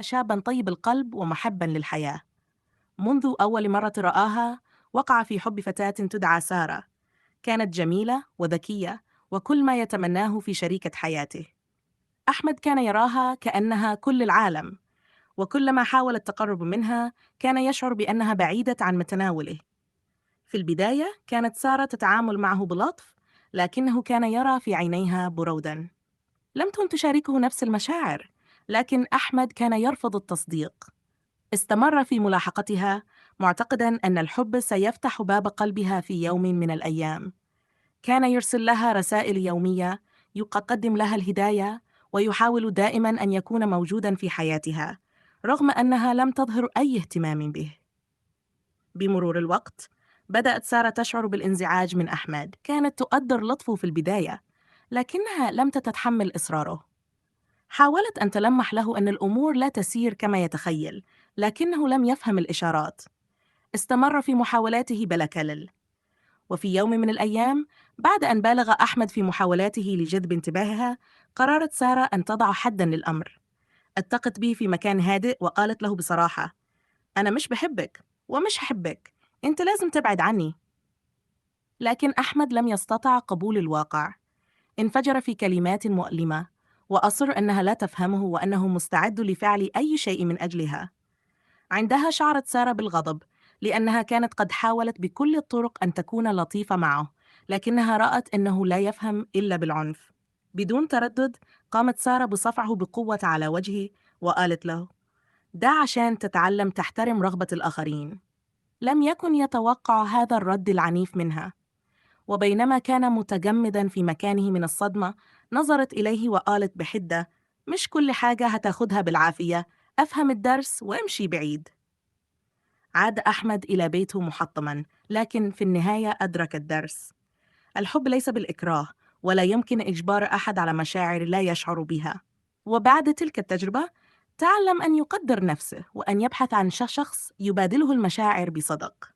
شابًا طيب القلب ومحبًا للحياة. منذ أول مرة رآها، وقع في حب فتاة تدعى سارة. كانت جميلة وذكية وكل ما يتمناه في شريكة حياته. أحمد كان يراها كأنها كل العالم، وكلما حاول التقرب منها كان يشعر بأنها بعيدة عن متناوله. في البداية كانت سارة تتعامل معه بلطف، لكنه كان يرى في عينيها برودا. لم تكن تشاركه نفس المشاعر، لكن أحمد كان يرفض التصديق. استمر في ملاحقتها، معتقداً أن الحب سيفتح باب قلبها في يوم من الأيام. كان يرسل لها رسائل يومية، يقدم لها الهداية، ويحاول دائماً أن يكون موجوداً في حياتها، رغم أنها لم تظهر أي اهتمام به. بمرور الوقت، بدأت سارة تشعر بالانزعاج من أحمد. كانت تقدر لطفه في البداية، لكنها لم تتحمل إصراره. حاولت أن تلمح له أن الأمور لا تسير كما يتخيل، لكنه لم يفهم الإشارات. استمر في محاولاته بلا كلل. وفي يوم من الأيام، بعد أن بالغ أحمد في محاولاته لجذب انتباهها، قررت سارة أن تضع حداً للأمر. التقت به في مكان هادئ وقالت له بصراحة: أنا مش بحبك ومش هحبك، أنت لازم تبعد عني. لكن أحمد لم يستطع قبول الواقع. انفجر في كلمات مؤلمة، وأصر أنها لا تفهمه وأنه مستعد لفعل أي شيء من أجلها. عندها شعرت سارة بالغضب، لأنها كانت قد حاولت بكل الطرق أن تكون لطيفة معه، لكنها رأت أنه لا يفهم إلا بالعنف. بدون تردد، قامت سارة بصفعه بقوة على وجهه وقالت له: ده عشان تتعلم تحترم رغبة الآخرين. لم يكن يتوقع هذا الرد العنيف منها. وبينما كان متجمداً في مكانه من الصدمة، نظرت إليه وقالت بحدة: مش كل حاجة هتاخدها بالعافية، أفهم الدرس وامشي بعيد. عاد أحمد إلى بيته محطماً، لكن في النهاية أدرك الدرس. الحب ليس بالإكراه، ولا يمكن إجبار أحد على مشاعر لا يشعر بها. وبعد تلك التجربة، تعلم أن يقدر نفسه وأن يبحث عن شخص يبادله المشاعر بصدق.